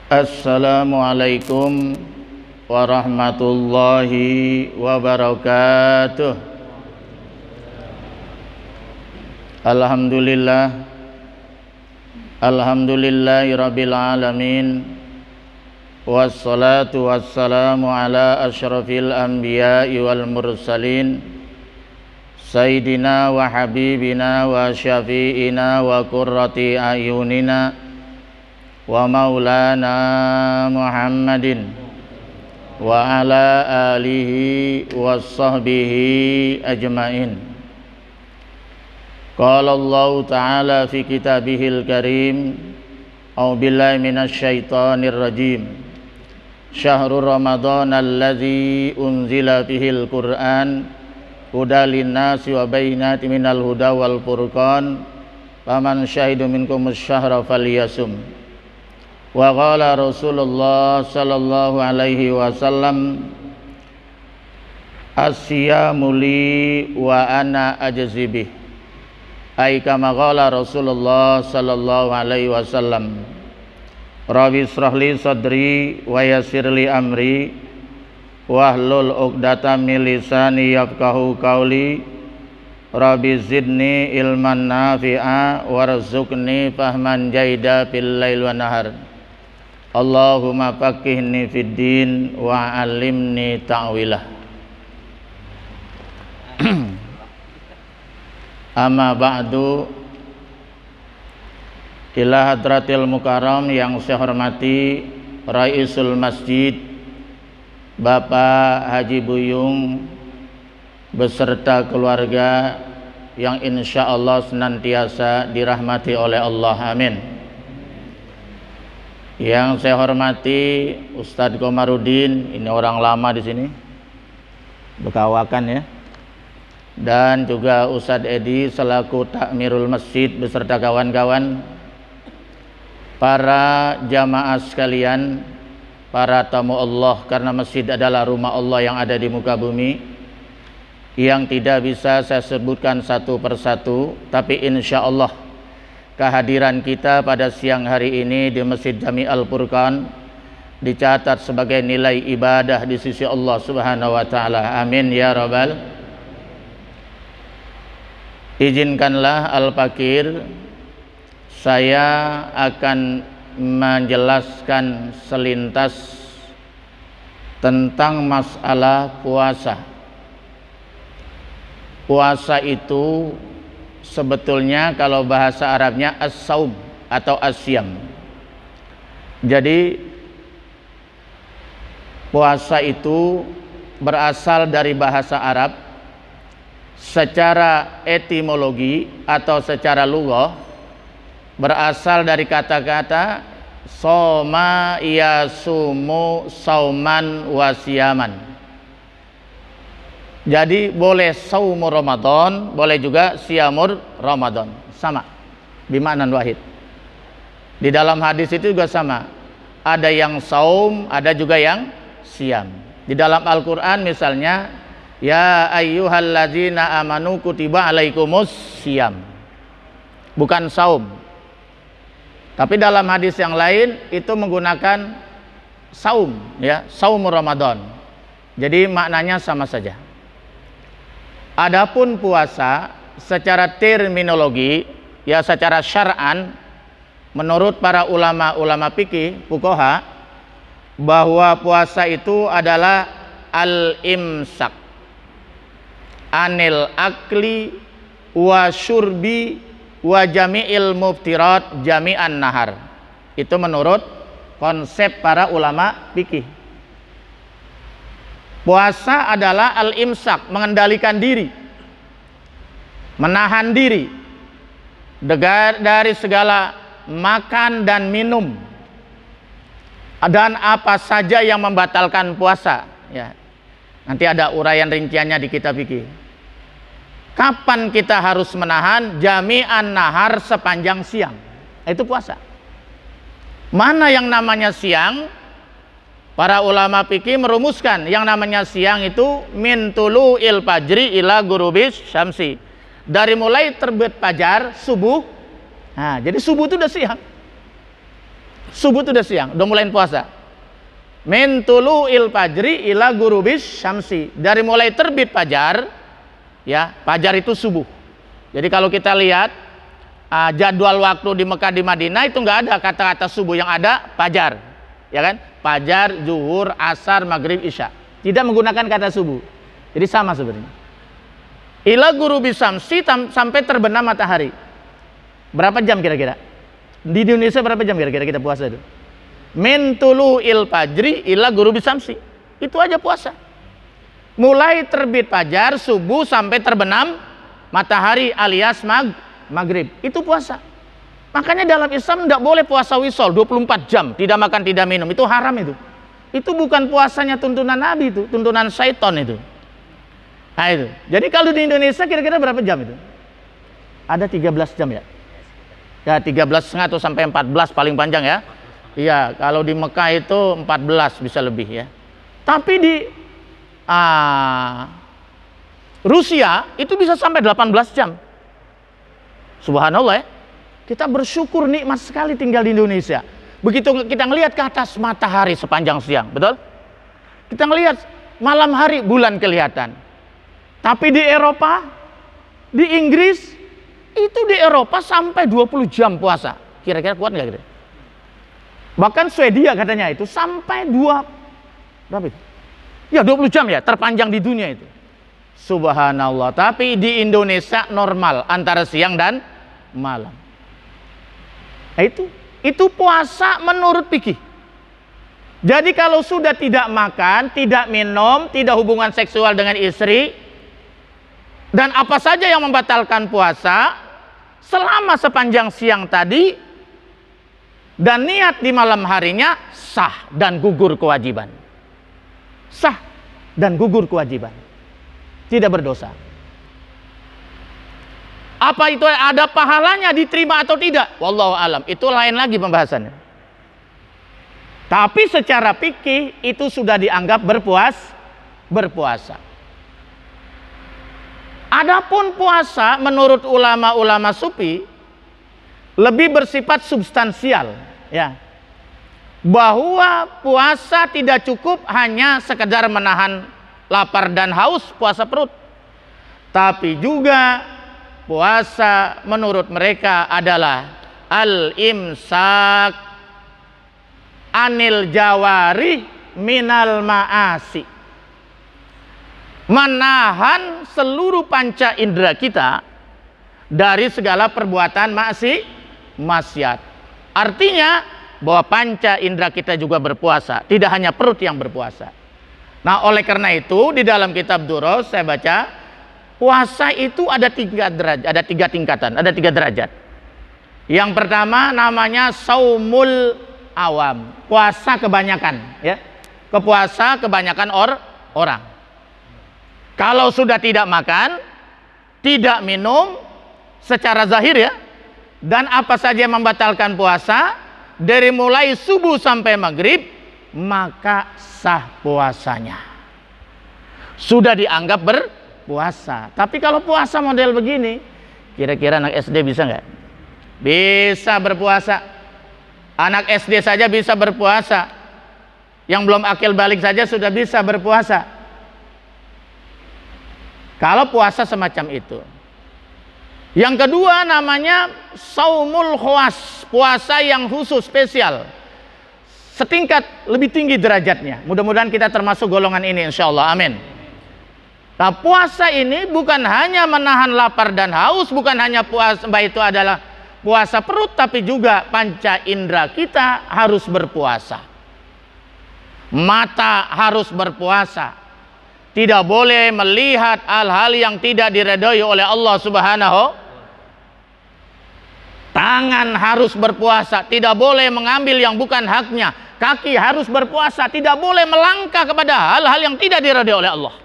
Assalamualaikum warahmatullahi wabarakatuh. Alhamdulillahirabbil alamin. Wassalatu wassalamu ala asyrafil anbiya'i wal mursalin Sayyidina wa habibina wa syafi'ina wa qurrati ayunina wa maulana Muhammadin wa ala alihi wa sahbihi ajmain. Qala Allah ta'ala fi kitabihil karim, a'udzu billahi minasy syaithanir rajim. Syahrul Ramadan allazi unzila fihil Qur'an hudan linnasi wa bayyinatin minal huda wal furqan faman syahidu minkumus syahra falyasum. Wa qala Rasulullah sallallahu alaihi wasallam, asyamu li wa ana ajzi bih. Ai kama qala Rasulullah sallallahu alaihi wasallam, Rabbi israh li sadri wa yassir li amri wahlul 'uqdatam min lisani yafqahu qawli. Rabbi zidni ilman nafi'a warzuqni fahman jaida fil lail wan nahar. Allahumma faqihni fid din wa 'allimni ta'wilah. Amma ba'du, ila hadratil mukarram yang saya hormati Raisul Masjid Bapak Haji Buyung beserta keluarga yang insya Allah senantiasa dirahmati oleh Allah, amin. Yang saya hormati Ustadz Komarudin, ini orang lama di sini, bekawakan ya, dan juga Ustadz Edi selaku takmirul masjid beserta kawan-kawan, para jamaah sekalian, para tamu Allah, karena masjid adalah rumah Allah yang ada di muka bumi, yang tidak bisa saya sebutkan satu persatu, tapi insya Allah kehadiran kita pada siang hari ini di Masjid Jami Al-Furqan dicatat sebagai nilai ibadah di sisi Allah Subhanahu wa taala. Amin ya rabbal. Izinkanlah Al-Fakir, saya akan menjelaskan selintas tentang masalah puasa. Puasa itu sebetulnya kalau bahasa Arabnya as-saum atau as-syam. Jadi puasa itu berasal dari bahasa Arab. Secara etimologi atau secara lughah berasal dari kata-kata soma yasumu sauman wasiyaman. Jadi boleh saumur Ramadan, boleh juga siyamur Ramadan, sama bimaknan wahid. Di dalam hadis itu juga sama, ada yang saum, ada juga yang siyam. Di dalam Al-Quran misalnya, ya ayyuhalladzina amanu kutiba alaikumus siyam, bukan saum. Tapi dalam hadis yang lain itu menggunakan saum, ya, saumur Ramadan. Jadi maknanya sama saja. Adapun puasa secara terminologi, ya secara syar'an, menurut para ulama fikih, fuqaha, bahwa puasa itu adalah al-imsak anil akli wa syurbi wa jami'il muftirat jami'an nahar. Itu menurut konsep para ulama fikih. Puasa adalah al-imsak, mengendalikan diri, menahan diri dari segala makan dan minum dan apa saja yang membatalkan puasa, ya. Nanti ada uraian rinciannya di kitab fikih. Kapan kita harus menahan? Jami'an nahar, sepanjang siang. Itu puasa. Mana yang namanya siang? Para ulama fikih merumuskan yang namanya siang itu min tulu'il fajri ila ghurubis syamsi. Dari mulai terbit fajar, subuh. Nah, jadi subuh itu udah siang. subuh itu udah siang, udah mulai puasa. Min tulu'il fajri ila gurubis syamsi. Dari mulai terbit fajar, ya, fajar itu subuh. Jadi kalau kita lihat jadwal waktu di Mekah di Madinah itu nggak ada kata-kata subuh, yang ada fajar, ya kan? Fajar, zuhur, asar, maghrib, isya. Tidak menggunakan kata subuh. Jadi sama sebenarnya. Ila gurubis syamsi, sampai terbenam matahari. Berapa jam kira-kira? Di Indonesia berapa jam kira-kira kita puasa itu? Min tulu'il fajri ila ghurubi syamsi. Itu aja puasa. Mulai terbit fajar, subuh, sampai terbenam matahari alias maghrib. Itu puasa. Makanya dalam Islam tidak boleh puasa wisol 24 jam, tidak makan, tidak minum. Itu haram itu. Itu bukan puasanya tuntunan Nabi itu, tuntunan syaitan itu. Nah itu. Jadi kalau di Indonesia kira-kira berapa jam itu? Ada 13 jam ya? Ya 13,5 atau sampai 14 paling panjang ya. Iya, kalau di Mekah itu 14 bisa lebih ya. Tapi di Rusia itu bisa sampai 18 jam. Subhanallah ya. Kita bersyukur nikmat sekali tinggal di Indonesia. Begitu kita ngelihat ke atas, matahari sepanjang siang, betul? Kita ngelihat malam hari, bulan kelihatan. Tapi di Eropa, di Inggris, itu di Eropa sampai 20 jam puasa. Kira-kira kuat nggak gitu? Bahkan Swedia katanya itu sampai berapa itu? Ya 20 jam ya, terpanjang di dunia itu. Subhanallah. Tapi di Indonesia normal antara siang dan malam. Nah, itu puasa menurut fikih. Jadi kalau sudah tidak makan, tidak minum, tidak hubungan seksual dengan istri, dan apa saja yang membatalkan puasa selama sepanjang siang tadi, dan niat di malam harinya, sah dan gugur kewajiban. Sah dan gugur kewajiban. Tidak berdosa. Apa itu ada pahalanya, diterima atau tidak? Wallahu alam. Itu lain lagi pembahasannya. Tapi secara fikih itu sudah dianggap berpuasa. Adapun puasa menurut ulama-ulama sufi lebih bersifat substansial, ya. Bahwa puasa tidak cukup hanya sekedar menahan lapar dan haus, puasa perut. Tapi juga puasa menurut mereka adalah al-imsak anil jawari minal ma'asi. Menahan seluruh panca indera kita dari segala perbuatan maksiat. Artinya bahwa panca indera kita juga berpuasa, tidak hanya perut yang berpuasa. Nah, oleh karena itu di dalam kitab Duros saya baca, puasa itu ada 3 derajat, ada 3 tingkatan, ada 3 derajat. Yang pertama namanya saumul awam, puasa kebanyakan, ya. Kepuasa kebanyakan orang. Kalau sudah tidak makan, tidak minum secara zahir ya, dan apa saja yang membatalkan puasa dari mulai subuh sampai maghrib, maka sah puasanya. Sudah dianggap berpuasa. Tapi kalau puasa model begini, kira-kira anak SD bisa nggak? Bisa berpuasa. Anak SD saja bisa berpuasa. Yang belum akil balik saja sudah bisa berpuasa. Kalau puasa semacam itu. Yang kedua namanya saumul khawas, puasa yang khusus spesial, setingkat lebih tinggi derajatnya. Mudah-mudahan kita termasuk golongan ini insyaallah, amin. Nah, puasa ini bukan hanya menahan lapar dan haus, bukan hanya puasa itu adalah puasa perut, tapi juga panca indera kita harus berpuasa. Mata harus berpuasa, tidak boleh melihat hal-hal yang tidak diridhoi oleh Allah Subhanahu. Tangan harus berpuasa, tidak boleh mengambil yang bukan haknya. Kaki harus berpuasa, tidak boleh melangkah kepada hal-hal yang tidak diridhoi oleh Allah.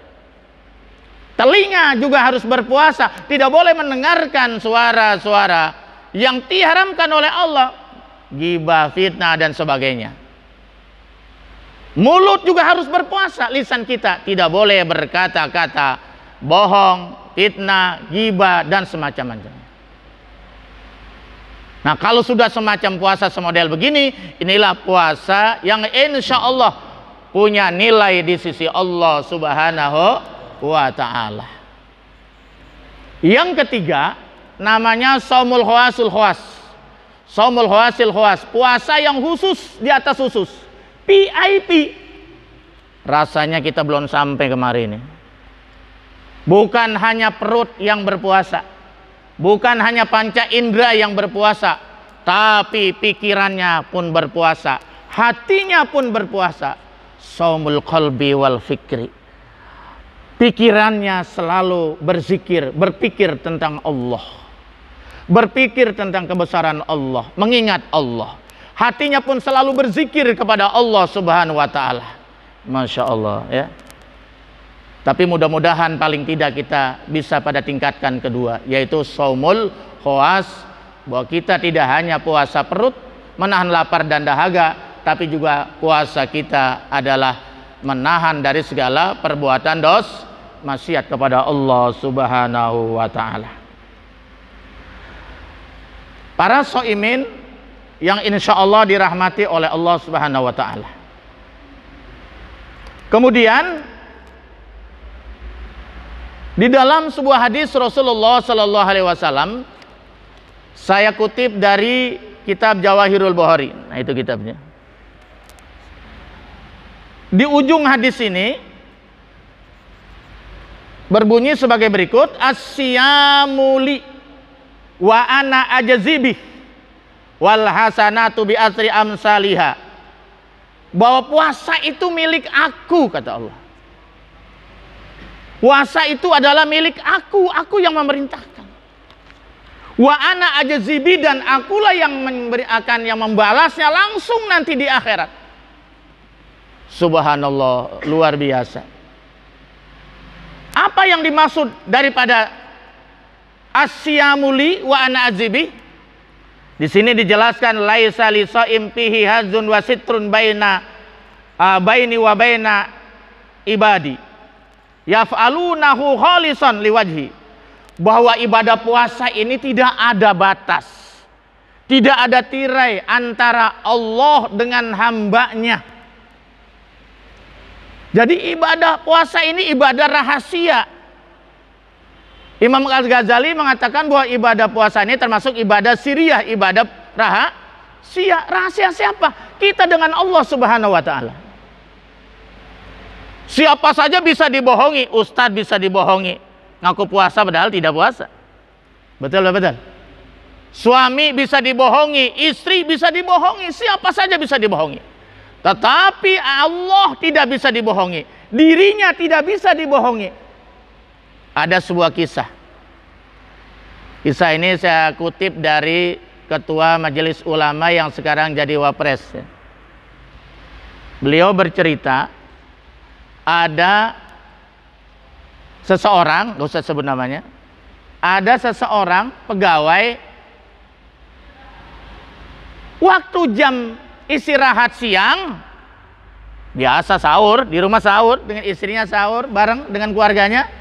Telinga juga harus berpuasa, tidak boleh mendengarkan suara-suara yang diharamkan oleh Allah, ghibah, fitnah dan sebagainya. Mulut juga harus berpuasa, lisan kita tidak boleh berkata-kata bohong, fitnah, ghibah dan semacam-macam. Nah, kalau sudah semacam puasa semodel begini, inilah puasa yang insya Allah punya nilai di sisi Allah Subhanahu wa ta'ala. Yang ketiga, namanya shaumul khawasul khawas. Shaumul khawasil khawas, puasa yang khusus di atas khusus, VIP. Rasanya kita belum sampai kemarin ini. Bukan hanya perut yang berpuasa, bukan hanya panca indera yang berpuasa, tapi pikirannya pun berpuasa, hatinya pun berpuasa. Shaumul qalbi wal fikri, pikirannya selalu berzikir, berpikir tentang Allah, berpikir tentang kebesaran Allah, mengingat Allah. Hatinya pun selalu berzikir kepada Allah Subhanahu wa ta'ala. Masya Allah ya. Tapi mudah-mudahan paling tidak kita bisa pada tingkatkan kedua, yaitu shaumul khawas, bahwa kita tidak hanya puasa perut, menahan lapar dan dahaga, tapi juga puasa kita adalah menahan dari segala perbuatan dosa, maksiat kepada Allah Subhanahu wa ta'ala. Para shaimin yang insya Allah dirahmati oleh Allah Subhanahu wa ta'ala. Kemudian di dalam sebuah hadis Rasulullah Sallallahu Alaihi Wasallam, saya kutip dari kitab Jawahirul Bukhari. Nah, itu kitabnya. Di ujung hadis ini berbunyi sebagai berikut: as-siyamuli wa ana ajzibih wal hasanatu bi asri amsalihha. Bahwa puasa itu milik aku, kata Allah. Puasa itu adalah milik aku yang memerintahkan. Wa ana ajzibi, dan akulah yang yang membalasnya langsung nanti di akhirat. Subhanallah, luar biasa. Apa yang dimaksud daripada asyamuli wa ana ajzibi? Di sini dijelaskan laisa li shaim fihi hazun wa sitrun baini wa baina ibadi yaf'alunahu khalisan liwajhi. Bahwa ibadah puasa ini tidak ada batas, tidak ada tirai antara Allah dengan hambanya. Jadi ibadah puasa ini ibadah rahasia. Imam Al-Ghazali mengatakan bahwa ibadah puasa ini termasuk ibadah sirriyah, ibadah rahasia. Rahasia siapa? Kita dengan Allah Subhanahu wa ta'ala. Siapa saja bisa dibohongi, ustadz bisa dibohongi, ngaku puasa padahal tidak puasa. Betul, betul. Suami bisa dibohongi, istri bisa dibohongi, siapa saja bisa dibohongi. Tetapi Allah tidak bisa dibohongi, dirinya tidak bisa dibohongi. Ada sebuah kisah. Kisah ini saya kutip dari Ketua Majelis Ulama yang sekarang jadi Wapres. Beliau bercerita, ada seseorang, gak usah sebut namanya, ada seseorang pegawai, waktu jam istirahat siang, biasa sahur, di rumah sahur, dengan istrinya sahur, bareng dengan keluarganya.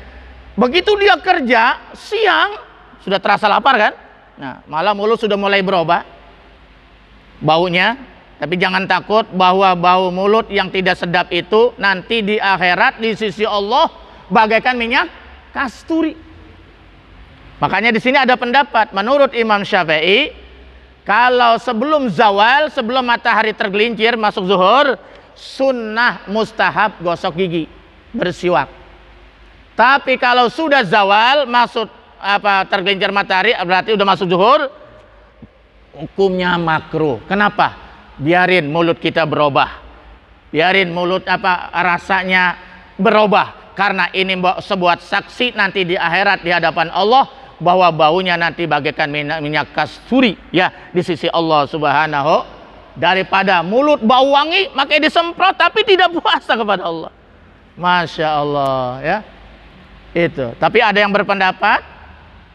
Begitu dia kerja, siang, sudah terasa lapar kan? Nah, malam mulut sudah mulai berubah baunya. Tapi jangan takut bahwa bau mulut yang tidak sedap itu nanti di akhirat di sisi Allah bagaikan minyak kasturi. Makanya di sini ada pendapat menurut Imam Syafi'i, kalau sebelum zawal, sebelum matahari tergelincir masuk zuhur, sunnah mustahab gosok gigi, bersiwak. Tapi kalau sudah zawal, masuk tergelincir matahari, berarti udah masuk zuhur, hukumnya makruh. Kenapa? Biarin mulut kita berubah, biarin mulut rasanya berubah, karena ini sebuah saksi nanti di akhirat di hadapan Allah bahwa baunya nanti bagaikan minyak kasturi ya di sisi Allah Subhanahu. Daripada mulut bau wangi makanya disemprot tapi tidak puasa kepada Allah. Masya Allah ya. Itu. Tapi ada yang berpendapat,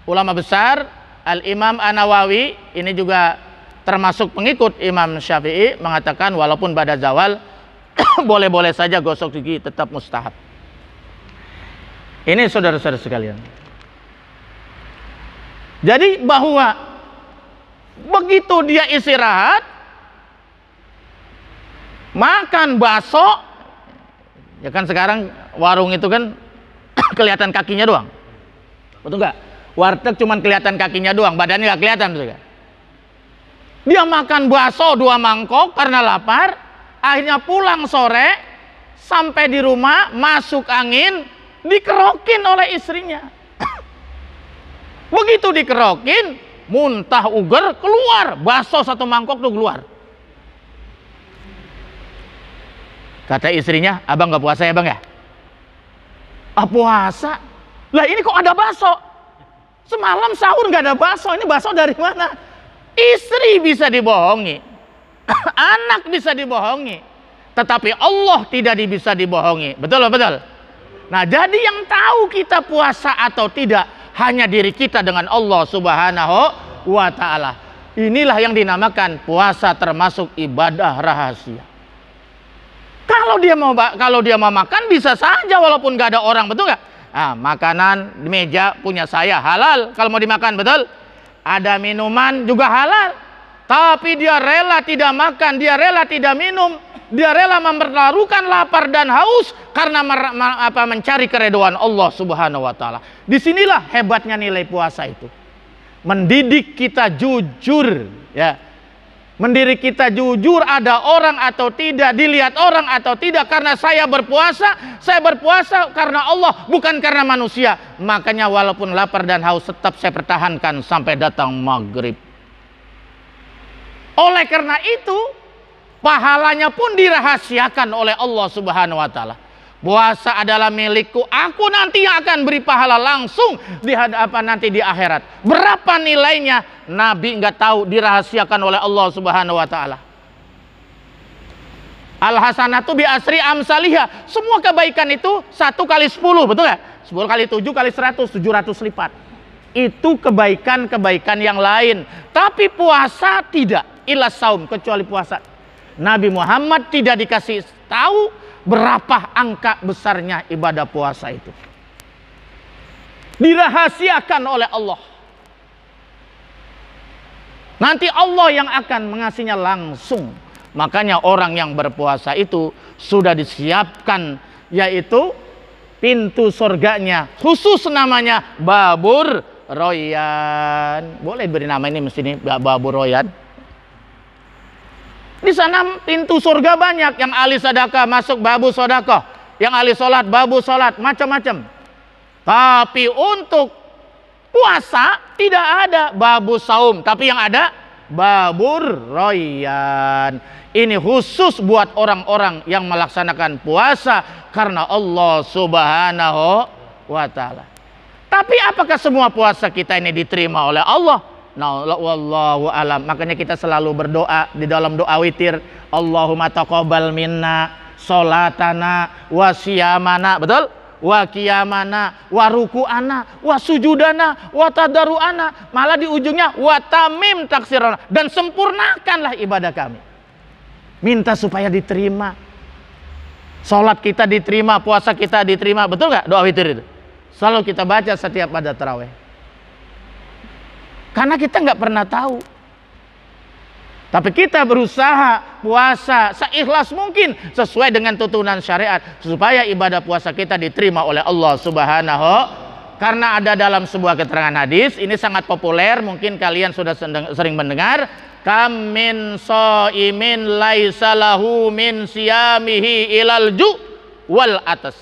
ulama besar Al-Imam An-Nawawi, ini juga termasuk pengikut Imam Syafi'i, mengatakan walaupun pada zawal boleh-boleh saja gosok gigi, tetap mustahab. Ini saudara-saudara sekalian. Jadi bahwa Begitu dia istirahat, makan bakso, ya kan sekarang warung itu kan kelihatan kakinya doang, betul nggak? Warteg cuman kelihatan kakinya doang, badannya nggak kelihatan, betul nggak? Dia makan bakso 2 mangkok karena lapar, akhirnya pulang sore, sampai di rumah masuk angin, dikerokin oleh istrinya. Begitu dikerokin, muntah uger, keluar bakso 1 mangkok tuh keluar. Kata istrinya, abang nggak puasa ya bang ya? Ah puasa? Lah ini kok ada bakso? Semalam sahur nggak ada bakso, ini bakso dari mana? Istri bisa dibohongi, anak bisa dibohongi, tetapi Allah tidak bisa dibohongi. Betul betul. Nah jadi yang tahu kita puasa atau tidak hanya diri kita dengan Allah Subhanahu wa ta'ala. Inilah yang dinamakan puasa termasuk ibadah rahasia. Kalau dia mau makan bisa saja walaupun gak ada orang, betul nggak? Nah, makanan di meja punya saya halal kalau mau dimakan, betul? Ada minuman juga halal. Tapi dia rela tidak makan, dia rela tidak minum, dia rela mempertaruhkan lapar dan haus karena mencari keridhaan Allah Subhanahu wa ta'ala. Disinilah hebatnya nilai puasa itu. Mendidik kita jujur, ya. Mendidik kita jujur, ada orang atau tidak, dilihat orang atau tidak. Karena saya berpuasa karena Allah, bukan karena manusia. Makanya walaupun lapar dan haus tetap saya pertahankan sampai datang maghrib. Oleh karena itu, pahalanya pun dirahasiakan oleh Allah Subhanahu wa ta'ala. Puasa adalah milikku, aku nanti yang akan beri pahala langsung di hadapan nanti di akhirat. Berapa nilainya? Nabi nggak tahu, dirahasiakan oleh Allah Subhanahu wa ta'ala. Al-hasanatu bi asri amsalihha. Semua kebaikan itu 1 kali 10, betul nggak? 10 kali 7 kali 100, 700 lipat. Itu kebaikan-kebaikan yang lain. Tapi puasa tidak, illa saum, kecuali puasa. Nabi Muhammad tidak dikasih tahu berapa angka besarnya ibadah puasa itu. Dirahasiakan oleh Allah. Nanti Allah yang akan mengasihnya langsung. Makanya orang yang berpuasa itu sudah disiapkan, yaitu pintu surganya khusus namanya Babur Royan. Boleh beri nama ini mesti ini Babur Royan. Di sana pintu surga banyak. Yang ahli sedekah masuk babu sedekah, yang ahli sholat babu sholat, macam-macam. Tapi untuk puasa tidak ada babu saum, tapi yang ada Babur Royan. Ini khusus buat orang-orang yang melaksanakan puasa karena Allah Subhanahu wa ta'ala. Tapi apakah semua puasa kita ini diterima oleh Allah? Nah, wallahu alam. Makanya kita selalu berdoa di dalam doa witir, Allahumma taqabbal minna sholatana wa siyamana, betul? Wa qiyamana wa ruku'ana wa sujudana wa tadaru'ana. Malah di ujungnya wa tamim taksirana, dan sempurnakanlah ibadah kami. Minta supaya diterima. Sholat kita diterima, puasa kita diterima, betul nggak doa witir itu? Selalu kita baca setiap pada tarawih. Karena kita nggak pernah tahu. Tapi kita berusaha puasa seikhlas mungkin sesuai dengan tuntunan syariat supaya ibadah puasa kita diterima oleh Allah Subhanahu. Karena ada dalam sebuah keterangan hadis, ini sangat populer, mungkin kalian sudah sering mendengar, kam min shaimin laisa lahu min siyamihi ilal ju wal atas.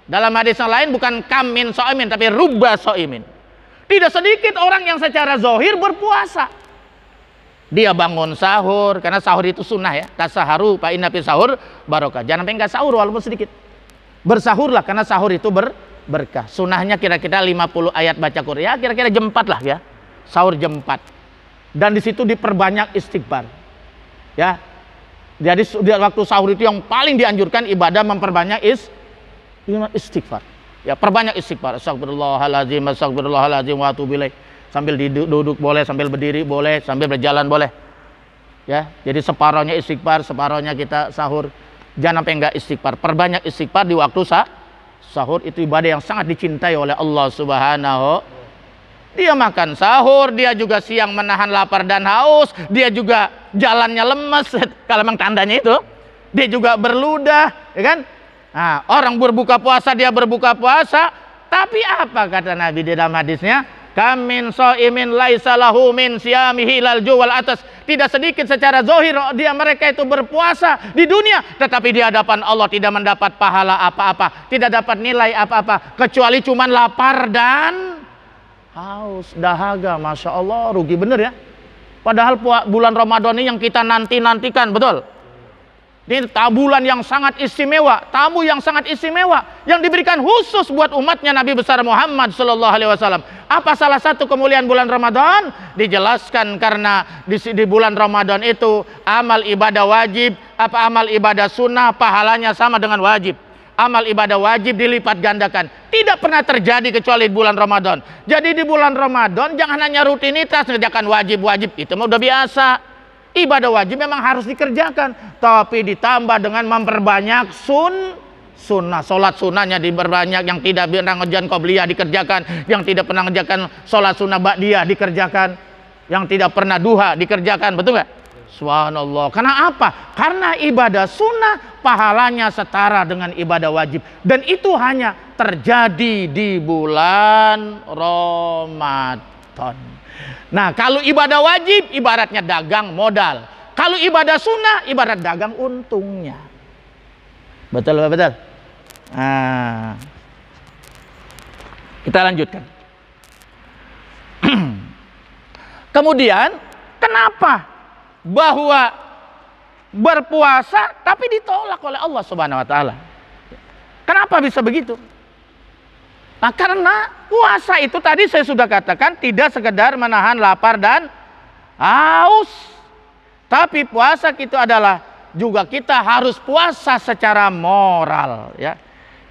Dalam hadis yang lain bukan kam min shaimin tapi rubba shaimin. Tidak sedikit orang yang secara zohir berpuasa. Dia bangun sahur, karena sahur itu sunnah ya. Tasaharu fa inna fi sahur barokah. Jangan sampai enggak sahur walaupun sedikit. Bersahurlah karena sahur itu berkah. Sunnahnya kira-kira 50 ayat baca Quran. Ya kira-kira jam 4 lah ya. Sahur jam 4. Dan di situ diperbanyak istighfar. Ya. Jadi di waktu sahur itu yang paling dianjurkan ibadah memperbanyak istighfar. Ya, perbanyak istighfar. Astagfirullahaladzim, astagfirullahaladzim wa atubu ilaih. Sambil duduk boleh, sambil berdiri boleh, sambil berjalan boleh. Ya, jadi separohnya istighfar, separohnya kita sahur. Jangan sampai enggak istighfar. Perbanyak istighfar di waktu sahur, itu ibadah yang sangat dicintai oleh Allah Subhanahu Dia makan sahur, dia juga siang menahan lapar dan haus, dia juga jalannya lemes, kalau memang tandanya itu. Dia juga berludah, ya kan? Nah, orang berbuka puasa, dia berbuka puasa, tapi apa kata Nabi di dalam hadisnya? Kamin so'imin laisa lahu min siyamihi lal juwal atas. Tidak sedikit secara zohir dia mereka itu berpuasa di dunia, tetapi di hadapan Allah tidak mendapat pahala apa-apa, tidak dapat nilai apa-apa, kecuali cuman lapar dan haus, dahaga. Masya Allah, rugi bener ya. Padahal bulan Ramadan ini yang kita nanti-nantikan, betul. Ini bulan yang sangat istimewa, tamu yang sangat istimewa, yang diberikan khusus buat umatnya Nabi besar Muhammad Sallallahu Alaihi Wasallam. Apa salah satu kemuliaan bulan Ramadan? Dijelaskan karena di bulan Ramadan itu amal ibadah wajib, apa amal ibadah sunnah pahalanya sama dengan wajib. Amal ibadah wajib dilipat gandakan. Tidak pernah terjadi kecuali di bulan Ramadan. Jadi di bulan Ramadan jangan hanya rutinitas mengerjakan wajib-wajib, itu mah udah biasa. Ibadah wajib memang harus dikerjakan, tapi ditambah dengan memperbanyak sunnah. Sholat sunnahnya diperbanyak, yang tidak pernah ngerjakan qobliyah dikerjakan, yang tidak pernah ngerjakan sholat sunnah ba'diyah dikerjakan, yang tidak pernah duha dikerjakan, betul nggak? Subhanallah. Karena apa? Karena ibadah sunnah pahalanya setara dengan ibadah wajib, dan itu hanya terjadi di bulan Ramadan. Nah, kalau ibadah wajib ibaratnya dagang modal. Kalau ibadah sunnah ibarat dagang untungnya. Betul, betul. Nah, kita lanjutkan. Kemudian, kenapa bahwa berpuasa tapi ditolak oleh Allah Subhanahu wa taala? Kenapa bisa begitu? Nah, karena puasa itu tadi saya sudah katakan tidak sekedar menahan lapar dan haus, tapi puasa itu adalah juga kita harus puasa secara moral, ya.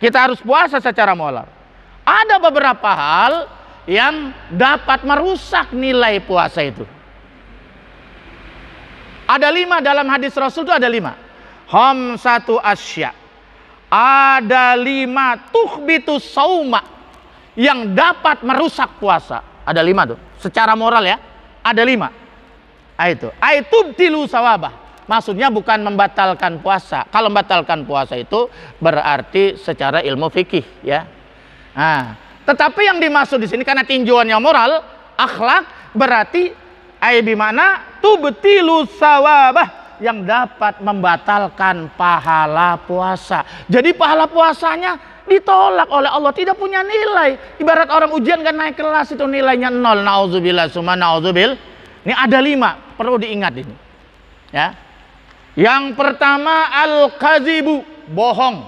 Kita harus puasa secara moral. Ada beberapa hal yang dapat merusak nilai puasa itu. Ada 5 dalam hadis Rasul, itu ada 5. Satu asya. Ada 5 tuhbitu sauma yang dapat merusak puasa. Ada 5 tuh. Secara moral ya, ada 5. Itu. Aitubtilu sawabah. Maksudnya bukan membatalkan puasa. Kalau membatalkan puasa itu berarti secara ilmu fikih, ya. Nah, tetapi yang dimaksud di sini karena tinjauannya moral, akhlak, berarti bimana tubtilu sawabah, yang dapat membatalkan pahala puasa. Jadi pahala puasanya ditolak oleh Allah, tidak punya nilai. Ibarat orang ujian kan naik kelas itu nilainya 0. Nauzubillah summa nauzubil. Ini ada 5, perlu diingat ini. Ya. Yang pertama al-kazibu, bohong.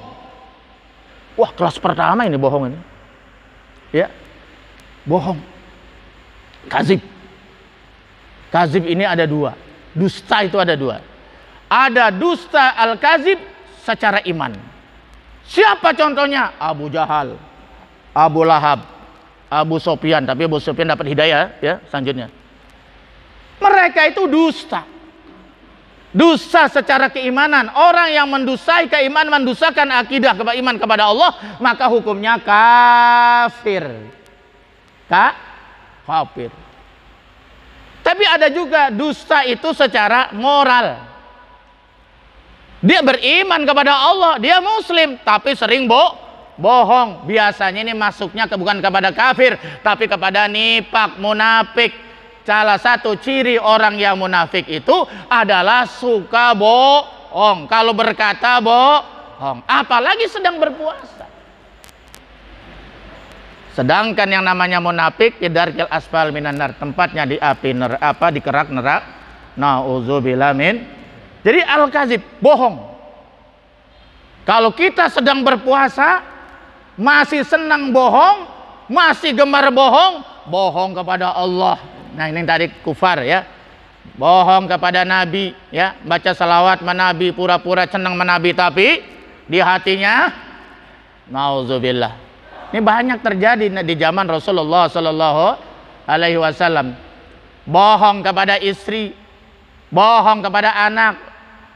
Wah, kelas pertama ini bohong ini. Ya. Bohong. Kazib. Kazib ini ada 2. Dusta itu ada 2. Ada dusta al-kazib secara iman. Siapa contohnya? Abu Jahal, Abu Lahab, Abu Sofyan. Tapi Abu Sofyan dapat hidayah ya selanjutnya. Mereka itu dusta. Dusta secara keimanan. Orang yang mendustai keimanan, mendustakan akidah iman kepada Allah, maka hukumnya kafir. Kafir. Tapi ada juga dusta itu secara moral. Dia beriman kepada Allah, dia muslim, tapi sering bohong. Biasanya ini masuknya bukan kepada kafir, tapi kepada nifak, munafik. Salah satu ciri orang yang munafik itu adalah suka bohong. Kalau berkata bohong, apalagi sedang berpuasa. Sedangkan yang namanya munafik, darkil asfal minan nar, tempatnya di api neraka, di kerak neraka. Nauzubillah min. Jadi al-kazib, bohong. Kalau kita sedang berpuasa, masih senang bohong, masih gemar bohong, bohong kepada Allah. Nah, ini tadi kufar ya. Bohong kepada Nabi ya, baca salawat menabi, pura-pura senang menabi, tapi di hatinya nauzubillah. Ini banyak terjadi di zaman Rasulullah Sallallahu Alaihi Wasallam. Bohong kepada istri, bohong kepada anak,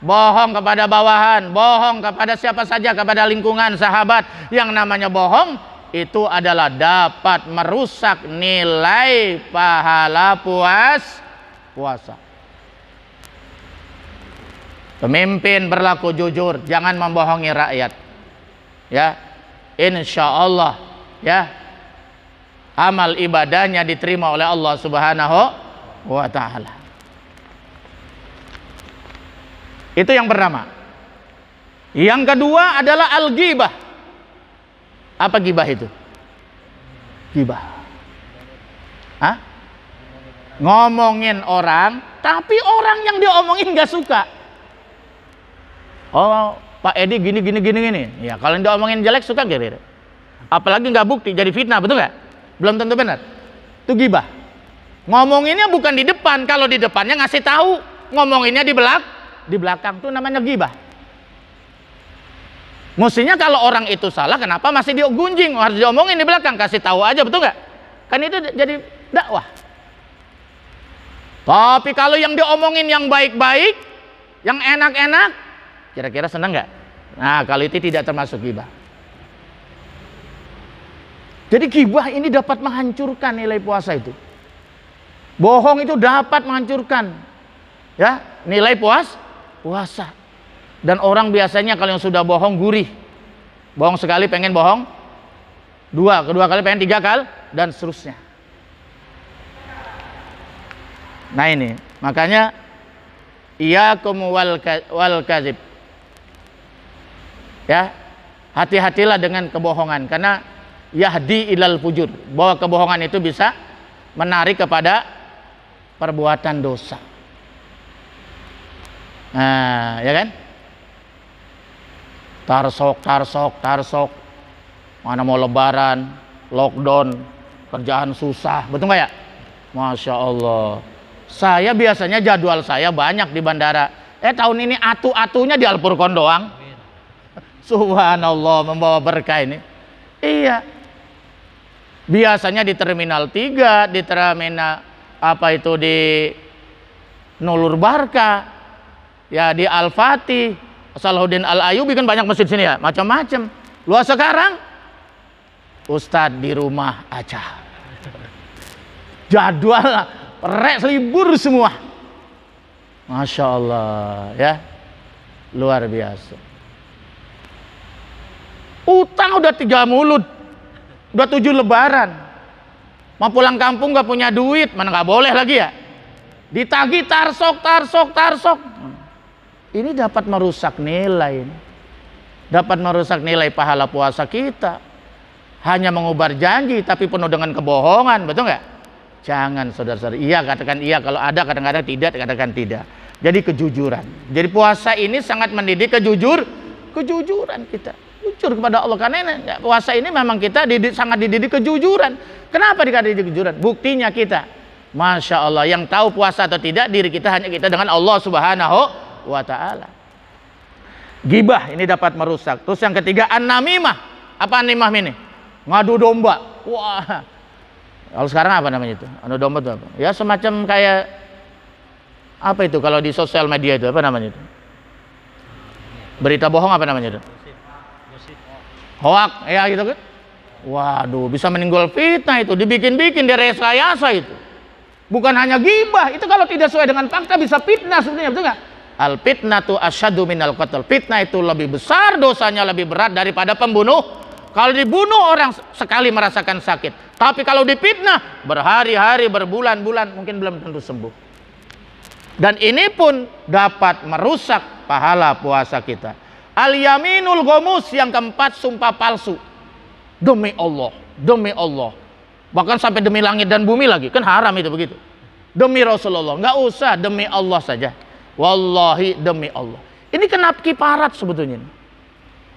bohong kepada bawahan, bohong kepada siapa saja, kepada lingkungan, sahabat. Yang namanya bohong itu adalah dapat merusak nilai pahala puasa. Pemimpin berlaku jujur, jangan membohongi rakyat. Ya, insya Allah, ya, amal ibadahnya diterima oleh Allah Subhanahu wa Ta'ala. Itu yang pertama. Yang kedua adalah al-ghibah. Apa ghibah itu? Ghibah. Hah? Ngomongin orang, tapi orang yang diomongin gak suka. Oh, Pak Edi gini. Ya, kalau dia omongin jelek suka gak? Apalagi nggak bukti, jadi fitnah, betul nggak? Belum tentu benar. Itu ghibah. Ngomonginnya bukan di depan, kalau di depannya ngasih tahu, ngomonginnya di belakang, itu namanya ghibah. Mestinya kalau orang itu salah, kenapa masih digunjing? Harus diomongin di belakang, kasih tahu aja, betul nggak? Kan itu jadi dakwah. Tapi kalau yang diomongin yang baik-baik, yang enak-enak, kira-kira senang nggak? Nah, kalau itu tidak termasuk ghibah. Jadi ghibah ini dapat menghancurkan nilai puasa itu. Bohong itu dapat menghancurkan, ya, nilai puasa. Dan orang biasanya kalau yang sudah bohong gurih. Bohong sekali pengen bohong kedua kali pengen 3 kali, dan seterusnya. Nah ini, makanya iyyakum wal kadzib. Ya, hati-hatilah dengan kebohongan, karena yahdi ilal fujur, bahwa kebohongan itu bisa menarik kepada perbuatan dosa. Nah, ya kan? Tarsok. Mana mau lebaran, lockdown, kerjaan susah, betul nggak ya? Masya Allah. Saya biasanya jadwal saya banyak di bandara. Tahun ini atu-atunya di Alpurkon doang. Subhanallah, membawa berkah ini. Iya. Biasanya di Terminal 3, di terminal di Nulur Barka, ya di Al-Fatih, Salahuddin Al-Ayyubi, kan banyak masjid sini ya, macam-macam. Luas sekarang, Ustadz di rumah aja. Jadwal libur semua. Masya Allah, ya, luar biasa. Utang udah 3 mulut, udah 7 lebaran, mau pulang kampung gak punya duit, mana gak boleh lagi ya, ditagih tarsok. Ini dapat merusak nilai, dapat merusak nilai pahala puasa kita. Hanya mengubar janji tapi penuh dengan kebohongan, betul nggak? Jangan, saudara-saudara. Iya, katakan iya, kalau ada kadang-kadang tidak, katakan tidak. Jadi kejujuran. Jadi puasa ini sangat mendidik kejujuran kita. Jujur kepada Allah, karena puasa ini memang kita sangat dididik kejujuran. Kenapa dikatakan kejujuran? Buktinya kita, Masya Allah, yang tahu puasa atau tidak diri kita hanya kita dengan Allah Subhanahu wa Ta'ala. Ghibah ini dapat merusak. Terus yang ketiga, an-namimah. Apa an-namimah ini? Ngadu domba. Wah, kalau sekarang apa namanya itu? Ngadu domba itu apa? Ya semacam kayak apa itu kalau di sosial media itu, apa namanya itu? Berita bohong, apa namanya itu? Hoak, ya gitu kan? Waduh, bisa menimbul fitnah itu, dibikin-bikin, direkayasa itu. Bukan hanya ghibah, itu kalau tidak sesuai dengan fakta bisa fitnah sebenarnya, betul nggak? Al fitnatu asyaddu minal qatl. Fitnah itu lebih besar dosanya, lebih berat daripada pembunuh. Kalau dibunuh orang sekali merasakan sakit, tapi kalau difitnah berhari-hari, berbulan-bulan mungkin belum tentu sembuh. Dan ini pun dapat merusak pahala puasa kita. Al-yaminul ghamus, yang keempat, sumpah palsu. Demi Allah, demi Allah. Bahkan sampai demi langit dan bumi lagi, kan haram itu begitu. Demi Rasulullah, nggak usah, demi Allah saja. Wallahi, demi Allah. Ini kena kiparat sebetulnya.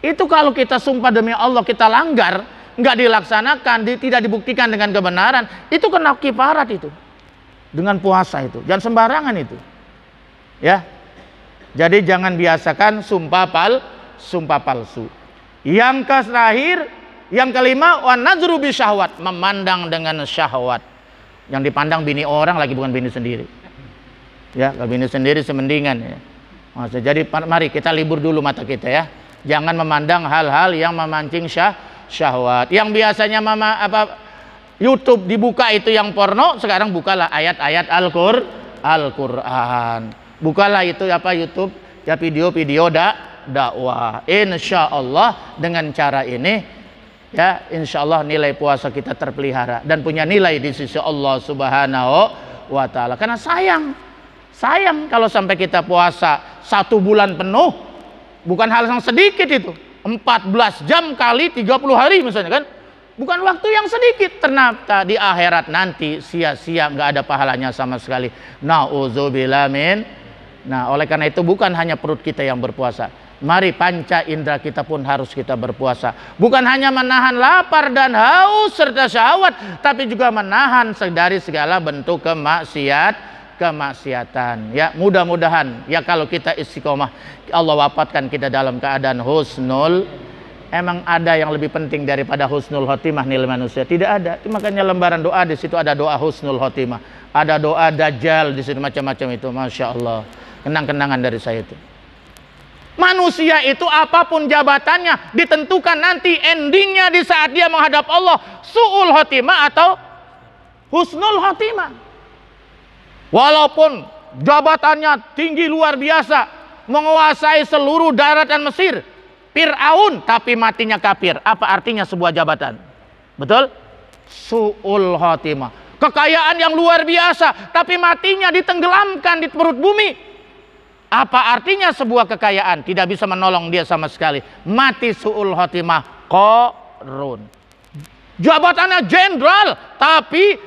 Itu kalau kita sumpah demi Allah, kita langgar, nggak dilaksanakan, tidak dibuktikan dengan kebenaran, itu kena kiparat itu. Dengan puasa itu, jangan sembarangan itu. Ya. Jadi jangan biasakan sumpah palsu. Yang terakhir, yang kelima, wan nazru bi syahwat, memandang dengan syahwat. Yang dipandang bini orang lagi, bukan bini sendiri. Ya, kalau bini sendiri semendingan ya. Jadi mari kita libur dulu mata kita ya. Jangan memandang hal-hal yang memancing syahwat. Yang biasanya mama YouTube dibuka itu yang porno, sekarang bukalah ayat-ayat Al-Qur'an. Bukalah itu YouTube ya, video-video dakwah. Insya Allah dengan cara ini ya, insya Allah nilai puasa kita terpelihara dan punya nilai di sisi Allah Subhanahu wa Ta'ala. Karena sayang kalau sampai kita puasa 1 bulan penuh, bukan hal yang sedikit itu. 14 jam kali 30 hari misalnya kan, bukan waktu yang sedikit. Ternyata di akhirat nanti sia-sia, nggak ada pahalanya sama sekali. Nauzubillah min. Nah, oleh karena itu bukan hanya perut kita yang berpuasa, mari panca indera kita pun harus kita berpuasa. Bukan hanya menahan lapar dan haus serta syahwat, tapi juga menahan dari segala bentuk kemaksiatan. Ya, mudah-mudahan ya kalau kita istiqomah, Allah wafatkan kita dalam keadaan husnul. Emang ada yang lebih penting daripada husnul khotimah nih manusia? Tidak ada. Makanya lembaran doa di situ ada doa husnul khotimah, ada doa dajjal di situ, macam-macam itu. Masya Allah, kenang-kenangan dari saya itu. Manusia itu apapun jabatannya ditentukan nanti endingnya di saat dia menghadap Allah, su'ul khotimah atau husnul khotimah. Walaupun jabatannya tinggi luar biasa, menguasai seluruh daratan Mesir, Fir'aun, tapi matinya kafir. Apa artinya sebuah jabatan? Betul? Su'ul khotimah. Kekayaan yang luar biasa, tapi matinya ditenggelamkan di perut bumi. Apa artinya sebuah kekayaan? Tidak bisa menolong dia sama sekali. Mati su'ul khotimah. Qarun. Jabatannya jenderal, tapi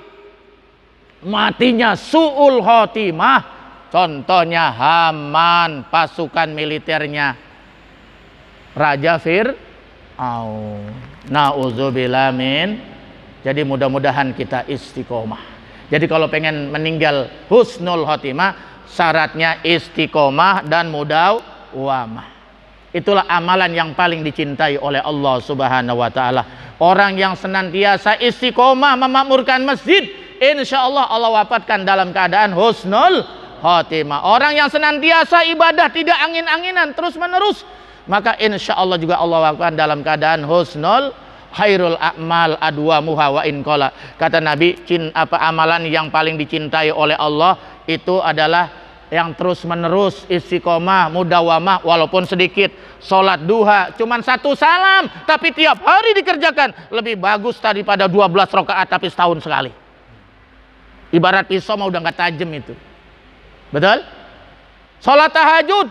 matinya su'ul khotimah. Contohnya Haman, pasukan militernya Raja Fir'aun. Nauzubillah min. Jadi mudah-mudahan kita istiqomah. Jadi kalau pengen meninggal husnul khotimah, syaratnya istiqomah dan mudawamah. Itulah amalan yang paling dicintai oleh Allah Subhanahu wa Ta'ala. Orang yang senantiasa istiqomah memakmurkan masjid, insya Allah Allah wafatkan dalam keadaan husnul khotimah. Orang yang senantiasa ibadah tidak angin-anginan terus menerus, maka insya Allah juga Allah wafatkan dalam keadaan husnul khairul a'mal adwamuha wa in qala. Kata Nabi, amalan yang paling dicintai oleh Allah itu adalah yang terus menerus istiqomah, mudawamah, walaupun sedikit. Sholat duha cuman 1 salam tapi tiap hari dikerjakan, lebih bagus daripada 12 rakaat tapi setahun sekali. Ibarat pisau mah udah nggak tajam itu. Betul? Sholat tahajud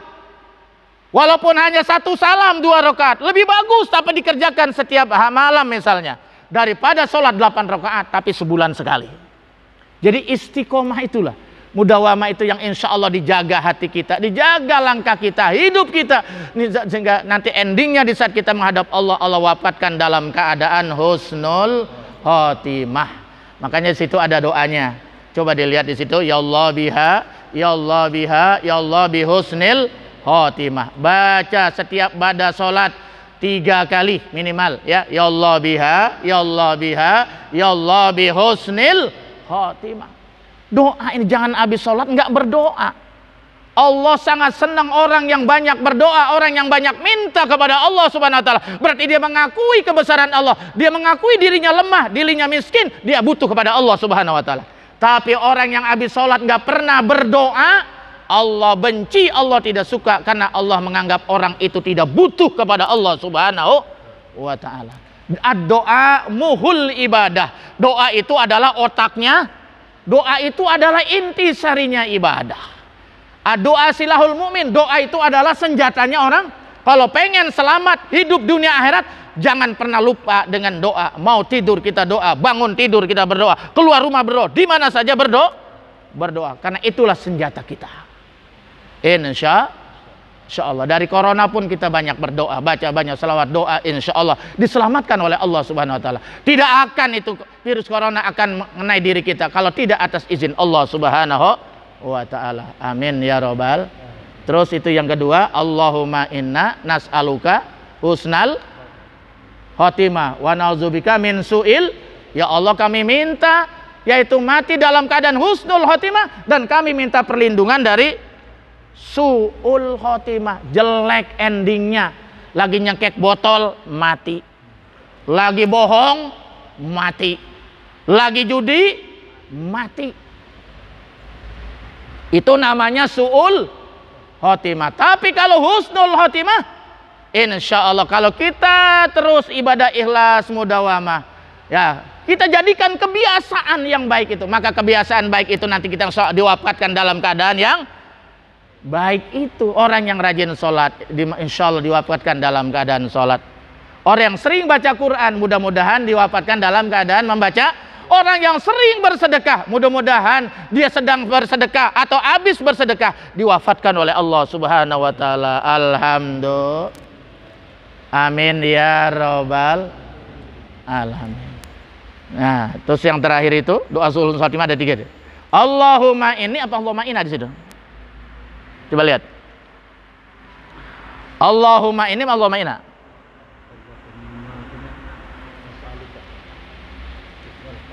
walaupun hanya 1 salam 2 rakaat, lebih bagus tapi dikerjakan setiap malam misalnya, daripada sholat 8 rakaat tapi sebulan sekali. Jadi istiqomah itulah, mudawamah itu yang insya Allah dijaga hati kita, dijaga langkah kita, hidup kita, sehingga nanti endingnya di saat kita menghadap Allah, Allah wafatkan dalam keadaan husnul khotimah. Makanya di situ ada doanya. Coba dilihat di situ, ya Allah biha, ya Allah biha, ya Allah bihusnil khotimah. Baca setiap pada sholat 3 kali minimal ya. Ya Allah biha, ya Allah biha, ya Allah bihusnil khotimah. Doa ini jangan habis sholat nggak berdoa. Allah sangat senang orang yang banyak berdoa, orang yang banyak minta kepada Allah Subhanahu wa Ta'ala. Berarti dia mengakui kebesaran Allah, dia mengakui dirinya lemah, dirinya miskin, dia butuh kepada Allah Subhanahu wa Ta'ala. Tapi orang yang habis sholat nggak pernah berdoa, Allah benci, Allah tidak suka, karena Allah menganggap orang itu tidak butuh kepada Allah Subhanahu wa Ta'ala. Doa muhul ibadah. Doa itu adalah otaknya, doa itu adalah intisarinya ibadah. Doa silahul mu'min, doa itu adalah senjatanya orang. Kalau pengen selamat hidup dunia akhirat, jangan pernah lupa dengan doa. Mau tidur kita doa, bangun tidur kita berdoa, keluar rumah berdoa, di mana saja berdoa. Karena itulah senjata kita. Insya Allah. Dari corona pun kita banyak berdoa, baca banyak selawat, doa, insya Allah diselamatkan oleh Allah Subhanahu wa Ta'ala. Tidak akan itu virus corona akan mengenai diri kita kalau tidak atas izin Allah Subhanahu wa Ta'ala. Amin ya robbal. Terus itu yang kedua, Allahumma inna nas'aluka husnal khotimah wa na'udzubika min su'il. Ya Allah, kami minta yaitu mati dalam keadaan husnul khotimah, dan kami minta perlindungan dari su'ul khotimah, jelek endingnya, lagi nyekek botol mati, Lagi bohong, mati. Lagi judi, mati. Itu namanya su'ul khotimah. Tapi kalau husnul khotimah, insya Allah kalau kita terus ibadah ikhlas mudawamah, ya kita jadikan kebiasaan yang baik itu, maka kebiasaan baik itu nanti kita diwafatkan dalam keadaan yang baik itu. Orang yang rajin sholat, insya Allah diwafatkan dalam keadaan sholat. Orang yang sering baca Quran, mudah-mudahan diwafatkan dalam keadaan membaca. Orang yang sering bersedekah, mudah-mudahan dia sedang bersedekah atau habis bersedekah, diwafatkan oleh Allah Subhanahu wa taala. Alhamdulillah. Amin ya robbal alamin. Nah, terus yang terakhir itu doa sulhul khotimah ada 3. Allahumma ini apa Allahumma inna di situ? Coba lihat. Allahumma ini Allahumma inna.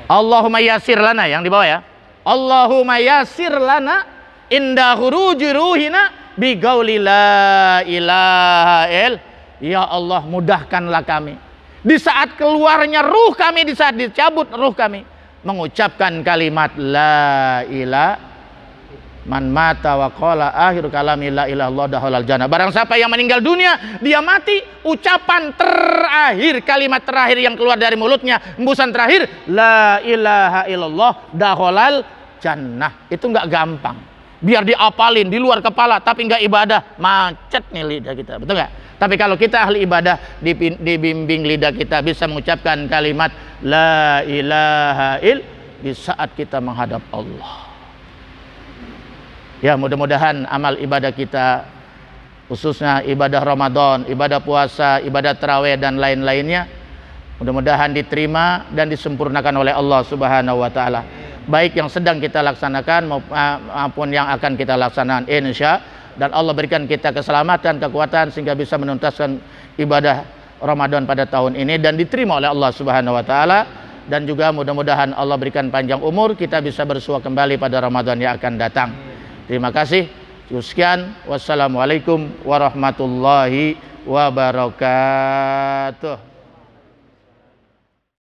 Allahumma yasir lana yang di bawah ya. Allahumma yasir lana inda khuruji ruhina bi qauli la ilaha il. Ya Allah, mudahkanlah kami di saat keluarnya ruh kami, di saat dicabut ruh kami, mengucapkan kalimat la ilaha. Man mata wa qala akhir kalami la ilaha illallah dakhalal jannah. Barang siapa yang meninggal dunia, dia mati, ucapan terakhir, kalimat terakhir yang keluar dari mulutnya, embusan terakhir la ilaha illallah dakhalal jannah. Itu enggak gampang. Biar diapalin di luar kepala tapi enggak ibadah, macet nih lidah kita. Betul enggak? Tapi kalau kita ahli ibadah, dibimbing lidah kita bisa mengucapkan kalimat la ilaha il di saat kita menghadap Allah. Ya, mudah-mudahan amal ibadah kita, khususnya ibadah Ramadan, ibadah puasa, ibadah tarawih dan lain-lainnya, mudah-mudahan diterima dan disempurnakan oleh Allah Subhanahu wa taala. Baik yang sedang kita laksanakan maupun yang akan kita laksanakan, insya. Dan Allah berikan kita keselamatan, kekuatan sehingga bisa menuntaskan ibadah Ramadan pada tahun ini dan diterima oleh Allah Subhanahu wa taala. Dan juga mudah-mudahan Allah berikan panjang umur, kita bisa bersua kembali pada Ramadan yang akan datang. Terima kasih. Sekian. Wassalamualaikum warahmatullahi wabarakatuh.